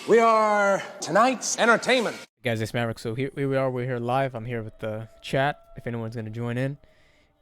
We are tonight's entertainment. Hey guys, it's Maverick. So here we are. We're here live. I'm here with the chat. If anyone's going to join in,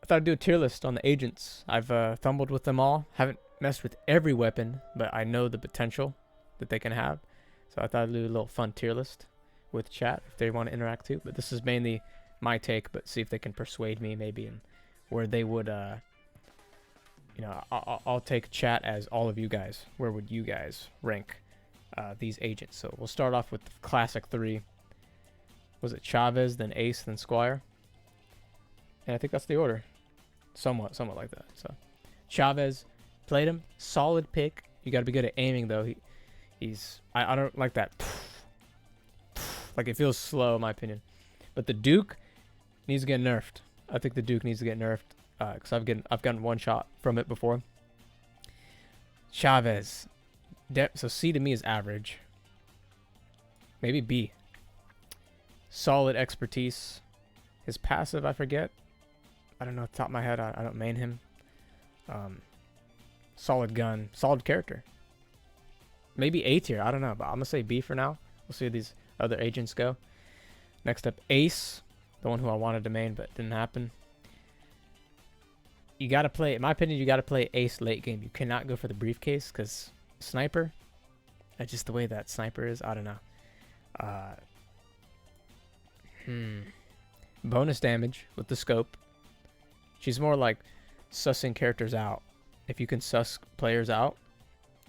I thought I'd do a tier list on the agents. I've fumbled with them all. Haven't messed with every weapon, but I know the potential that they can have. So I thought I'd do a little fun tier list with chat if they want to interact too. But this is mainly my take, but see if they can persuade me maybe and where they would, you know, I'll take chat as all of you guys. Where would you guys rank these agents? So we'll start off with the classic three. Was it Chavez, then Ace, then Squire? And I think that's the order. Somewhat like that. So Chavez, played him, solid pick. You got to be good at aiming though. I don't like that. Like it feels slow in my opinion. But the Duke needs to get nerfed. I think the Duke needs to get nerfed because I've gotten one shot from it before. Chavez. So C to me is average. Maybe B. Solid expertise. His passive, I forget. I don't know off the top of my head. I don't main him. Solid gun. Solid character. Maybe A tier. I don't know. But I'm going to say B for now. We'll see how these other agents go. Next up, Ace. The one who I wanted to main, but didn't happen. You got to play, in my opinion, you got to play Ace late game. You cannot go for the briefcase because sniper. That's just the way that sniper is. I don't know. Bonus damage with the scope. She's more like sussing characters out. If you can suss players out,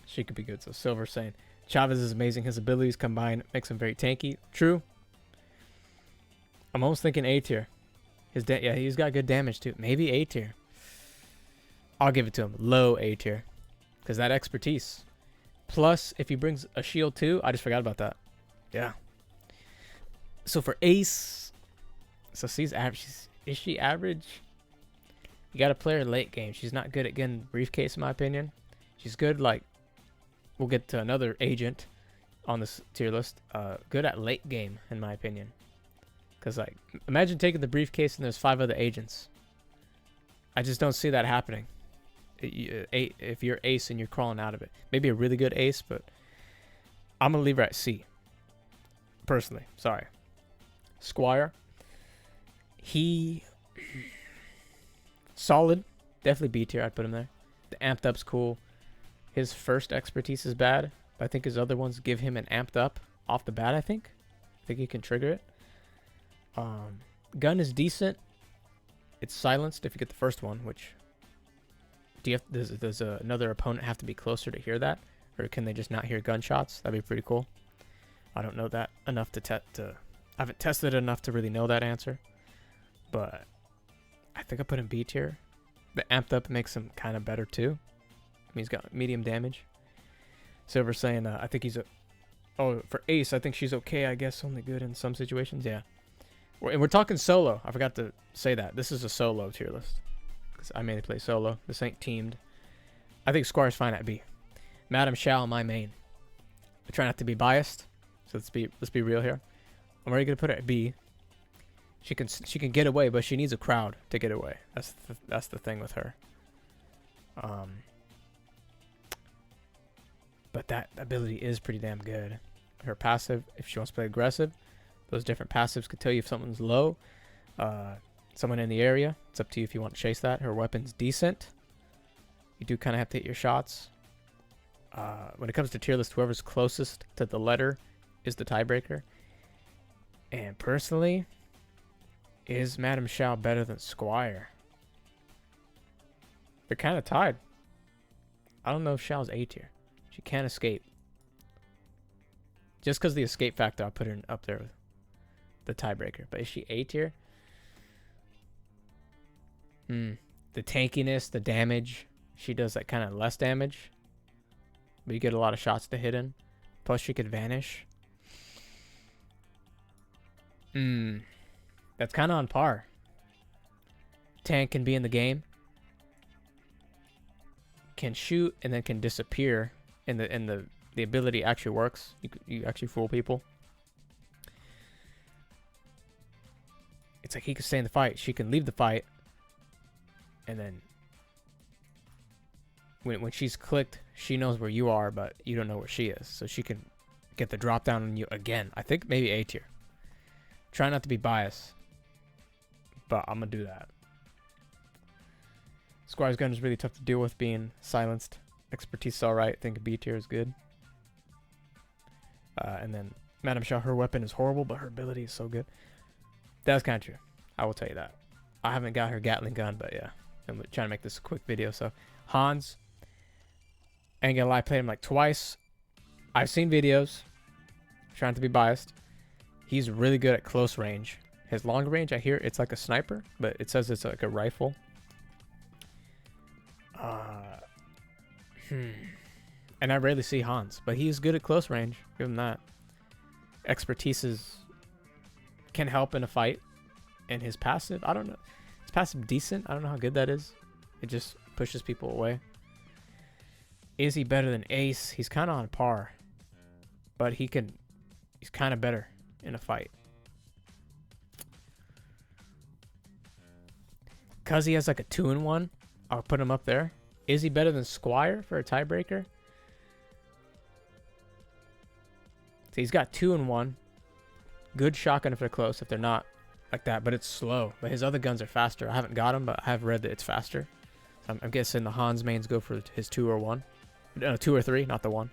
she could be good. So Silver's saying Chavez is amazing. His abilities combined makes him very tanky. True. I'm almost thinking A tier. Yeah, he's got good damage too. Maybe A tier. I'll give it to him. Low A tier. Because that expertise. Plus, if he brings a shield too, I just forgot about that. Yeah. So for Ace, so C's average. Is she average? You got to play her late game. She's not good at getting briefcase, in my opinion. She's good, like, we'll get to another agent on this tier list. Good at late game, in my opinion. Because, like, imagine taking the briefcase and there's 5 other agents. I just don't see that happening. If you're Ace and you're crawling out of it. Maybe a really good Ace, but I'm going to leave her at C. Personally. Sorry. Squire. He... solid. Definitely B tier. I'd put him there. The amped up's cool. His first expertise is bad. But I think his other ones give him an amped up off the bat, I think. I think he can trigger it. Gun is decent. It's silenced if you get the first one, which... does another opponent have to be closer to hear that? Or can they just not hear gunshots? That'd be pretty cool. I don't know that enough I haven't tested it enough to really know that answer. But I think I put him B tier. The amped up makes him kind of better too. I mean, he's got medium damage. Silver saying, I think he's for Ace, I think she's okay, I guess. Only good in some situations. Yeah. We're talking solo. I forgot to say that. This is a solo tier list. Because I mainly play solo. This ain't teamed. I think Squire's fine at B. Madam Xiao, my main. I try not to be biased. So let's be real here. I'm already gonna put her at B. She can get away, but she needs a crowd to get away. That's the thing with her. But that ability is pretty damn good. Her passive, if she wants to play aggressive, those different passives could tell you if someone's low. Someone in the area. It's up to you if you want to chase that. Her weapon's decent. You do kind of have to hit your shots. When it comes to tier list, whoever's closest to the letter is the tiebreaker. And personally, is Madam Xiao better than Squire? They're kind of tied. I don't know if Xiao's A tier. She can't escape. Just because the escape factor, I'll put her up there with the tiebreaker. But is she A tier? The tankiness, the damage. She does like kind of less damage. But you get a lot of shots to hit in. Plus she could vanish. That's kind of on par. Tank can be in the game. Can shoot and then can disappear. And the ability actually works. You actually fool people. It's like he can stay in the fight. She can leave the fight. And then when she's clicked, she knows where you are, but you don't know where she is. So she can get the drop down on you again. I think maybe A tier. Try not to be biased, but I'm gonna do that. Squire's gun is really tough to deal with being silenced. Expertise is alright. I think B tier is good. And then Madame Xiao, her weapon is horrible, but her ability is so good. That's kind of true. I will tell you that. I haven't got her Gatling gun, but yeah. I'm trying to make this a quick video. So Hans, ain't gonna lie, I played him like twice. I've seen videos. Trying to be biased. He's really good at close range. His long range, I hear it's like a sniper, but it says it's like a rifle. And I rarely see Hans, but he's good at close range. Give him that. Expertise can help in a fight. And his passive, I don't know. His passive decent. I don't know how good that is. It just pushes people away. Is he better than Ace? He's kind of on par. But he's kind of better in a fight. Because he has like a 2-in-1, I'll put him up there. Is he better than Squire for a tiebreaker? So he's got 2-in-1. Good shotgun if they're close, if they're not like that. But it's slow. But his other guns are faster. I haven't got him, but I have read that it's faster. So I'm guessing the Hans mains go for his 2 or 1. No, 2 or 3, not the 1.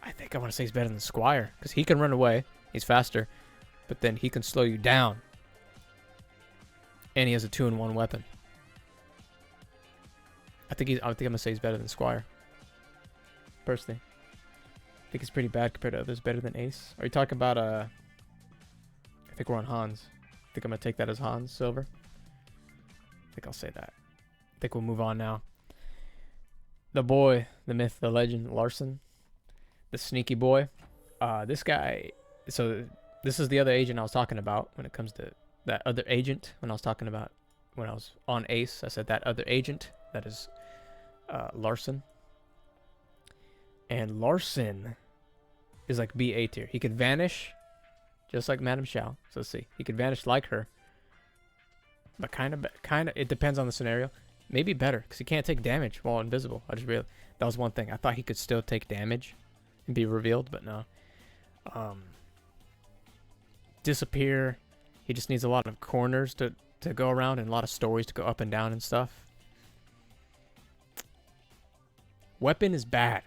I think I want to say he's better than Squire. Because he can run away. He's faster. But then he can slow you down. And he has a 2-in-1 weapon. I think I'm gonna say he's better than Squire. Personally. I think he's pretty bad compared to others. Better than Ace. Are you talking about I think we're on Hans. I think I'm gonna take that as Hans Silver. I think I'll say that. I think we'll move on now. The boy, the myth, the legend, Larson. The sneaky boy. This guy, so this is the other agent I was talking about when it comes to that other agent. When I was talking about when I was on Ace, I said that other agent. That is Larson. And Larson is like B A tier. He could vanish just like Madame Xiao. So let's see. He could vanish like her. But kind of, it depends on the scenario. Maybe better because he can't take damage while invisible. I just realized that was one thing. I thought he could still take damage and be revealed, but no. Disappear. He just needs a lot of corners to go around and a lot of stories to go up and down and stuff. Weapon is bad.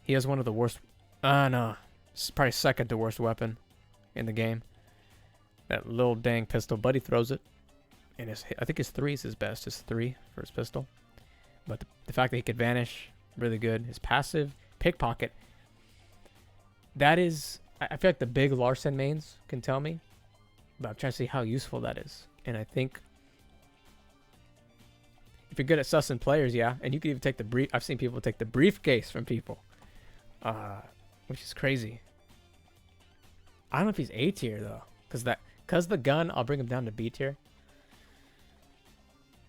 He has one of the worst. No. It's probably second to worst weapon in the game. That little dang pistol. Buddy throws it. And I think his 3 is his best. His 3 for his pistol. But the fact that he could vanish, really good. His passive, pickpocket. That is, I feel like the big Larson mains can tell me. But I'm trying to see how useful that is. And I think if you're good at sussing players, yeah. And you can even take the brief. I've seen people take the briefcase from people. Which is crazy. I don't know if he's A tier though. Because the gun, I'll bring him down to B tier.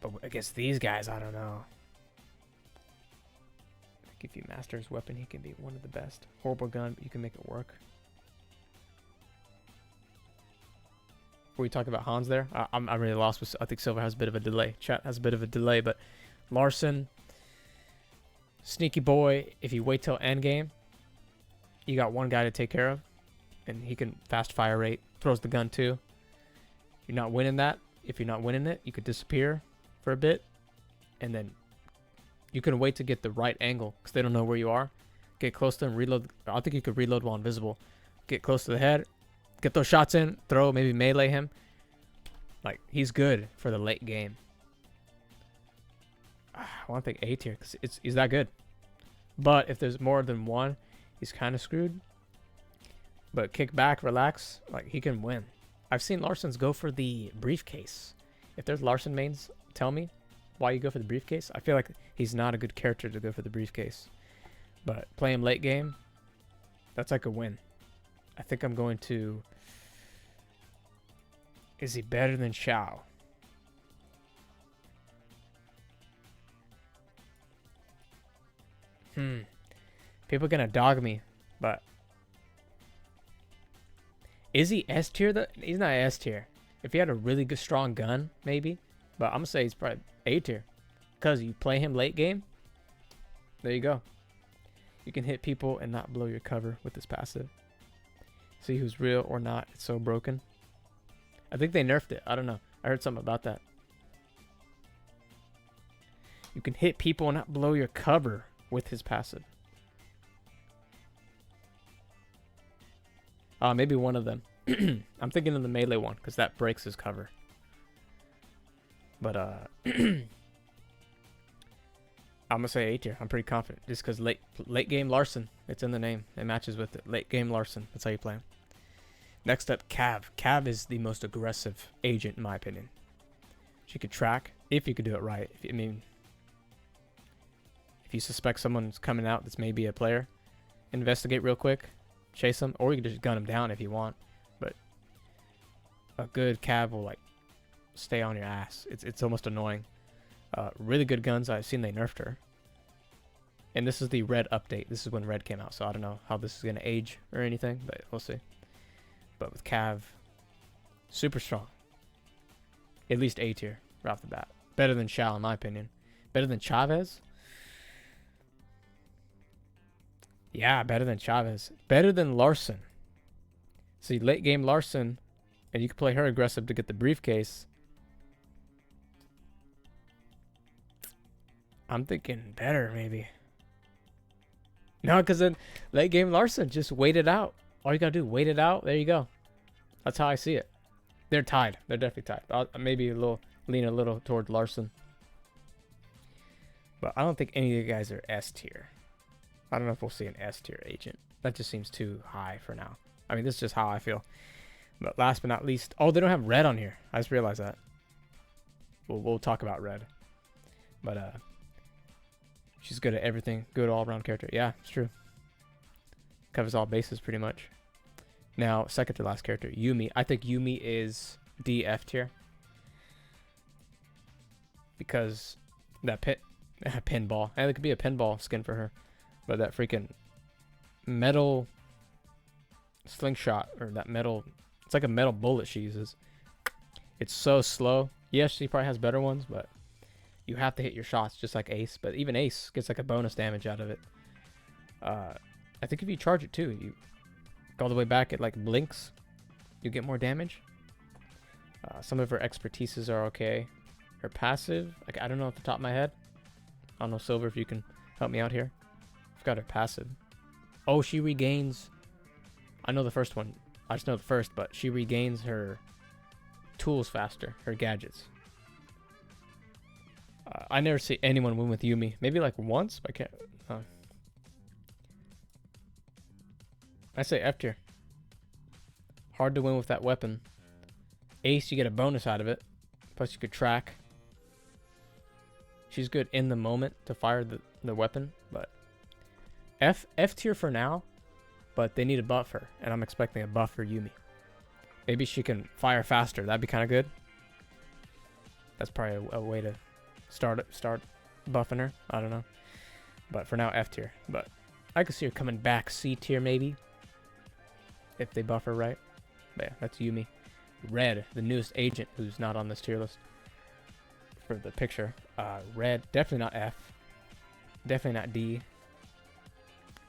But against these guys, I don't know. I think if he masters his weapon, he can be one of the best. Horrible gun, but you can make it work. Were we talking about Hans there? I'm really lost. I think Silver has a bit of a delay. Chat has a bit of a delay, but Larson, sneaky boy. If you wait till end game, you got one guy to take care of, and he can fast fire rate. Throws the gun too. You're not winning that. If you're not winning it, you could disappear for a bit, and then you can wait to get the right angle because they don't know where you are. Get close to him, reload. I think you could reload while invisible. Get close to the head, get those shots in, throw, maybe melee him. Like, he's good for the late game. I want to think A tier because he's that good. But if there's more than one, he's kind of screwed. But kick back, relax, like he can win. I've seen Larson's go for the briefcase. If there's Larson mains, tell me why you go for the briefcase. I feel like he's not a good character to go for the briefcase. But play him late game, that's like a win. I think I'm going to... Is he better than Xiao? People are going to dog me, but... Is he S tier though? He's not S tier. If he had a really good strong gun, maybe. But I'm gonna say he's probably A tier. Because you play him late game. There you go. You can hit people and not blow your cover with this passive. See who's real or not. It's so broken. I think they nerfed it. I don't know. I heard something about that. You can hit people and not blow your cover with his passive. Maybe one of them. I'm thinking of the melee one because that breaks his cover. But I'm gonna say A tier. I'm pretty confident just because late game Larson. It's in the name. It matches with it. Late game Larson. That's how you play him. Next up, Cav. Cav is the most aggressive agent in my opinion. She could track if you could do it right. If you suspect someone's coming out that's maybe a player, investigate real quick, chase them, or you can just gun them down if you want. But a good Cav will like stay on your ass. It's almost annoying. Really good guns. I've seen they nerfed her. And this is the Red update. This is when Red came out, so I don't know how this is gonna age or anything, but we'll see. But with Cav, super strong. At least A tier right off the bat. Better than Xiao in my opinion. Better than Chavez. Yeah, better than Chavez. Better than Larson. See, late game Larson, and you can play her aggressive to get the briefcase. I'm thinking better, maybe. No, because then late game Larson, just wait it out. All you got to do, wait it out. There you go. That's how I see it. They're tied. They're definitely tied. I'll maybe lean a little toward Larson. But I don't think any of you guys are S tier. I don't know if we'll see an S tier agent. That just seems too high for now. I mean, this is just how I feel. But last but not least, oh, they don't have Red on here. I just realized that. We'll talk about Red. But she's good at everything. Good all-around character. Yeah, it's true. Covers all bases pretty much. Now, second to last character, Yumi. I think Yumi is D F tier. Because that pinball. And it could be a pinball skin for her. But that freaking metal slingshot, or that metal, it's like a metal bullet she uses. It's so slow. Yes, she probably has better ones, but you have to hit your shots just like Ace. But even Ace gets like a bonus damage out of it. I think if you charge it too, you go all the way back, it like blinks, you get more damage. Some of her expertises are okay. Her passive, like I don't know off the top of my head. I don't know, Silver, if you can help me out here. I've got her passive. Oh, she regains. I know the first one. I just know the first, but she regains her tools faster, her gadgets. I never see anyone win with Yumi. Maybe like once, but I can't. I say F tier. Hard to win with that weapon. Ace, you get a bonus out of it. Plus you could track. She's good in the moment to fire the weapon, but F tier for now, but they need to buff her, and I'm expecting a buff for Yumi. Maybe she can fire faster. That'd be kind of good. That's probably a way to start buffing her. I don't know. But for now, F tier. But I could see her coming back C tier maybe, if they buff her right. But yeah, that's Yumi. Red, the newest agent who's not on this tier list for the picture. Red, definitely not F. Definitely not D.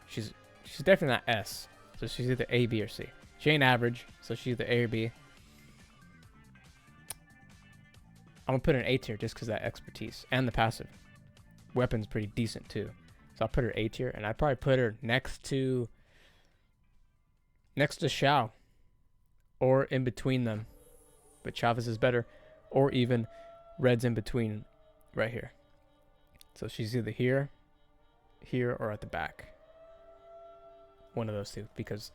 She's definitely not S. So she's either A, B, or C. She ain't average, so she's either A or B. I'm gonna put her in A tier just because that expertise and the passive. Weapon's pretty decent too. So I'll put her A tier, and I'd probably put her next to Xiao, or in between them. But Chavez is better, or even Red's in between, right here. So she's either here, or at the back. One of those two, because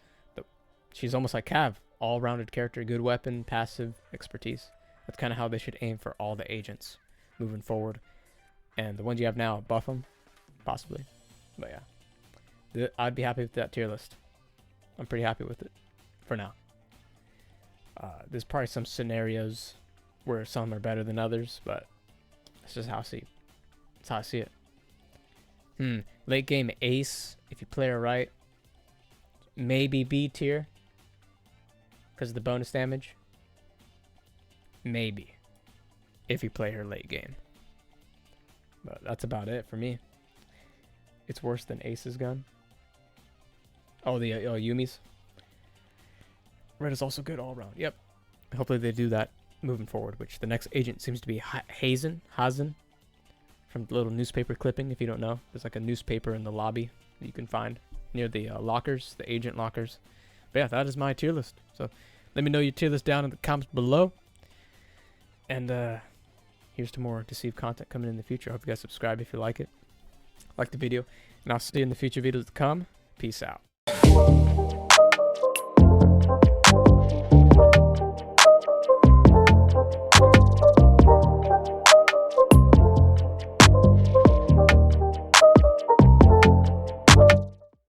she's almost like Cav, all-rounded character, good weapon, passive, expertise. That's kind of how they should aim for all the agents moving forward. And the ones you have now, buff them, possibly. But yeah, I'd be happy with that tier list. I'm pretty happy with it for now. There's probably some scenarios where some are better than others, but that's just how I see it. That's how I see it. Late game Ace, if you play her right, maybe B tier because of the bonus damage. Maybe if you play her late game. But that's about it for me. It's worse than Ace's gun. Oh, the Yumi's. Red is also good all around. Yep. Hopefully they do that moving forward, which the next agent seems to be Hazen from the little newspaper clipping. If you don't know, there's like a newspaper in the lobby that you can find near the lockers, the agent lockers. But yeah, that is my tier list. So let me know your tier list down in the comments below. And here's to more Deceive content coming in the future. I hope you guys subscribe if you like it. Like the video. And I'll see you in the future videos to come. Peace out.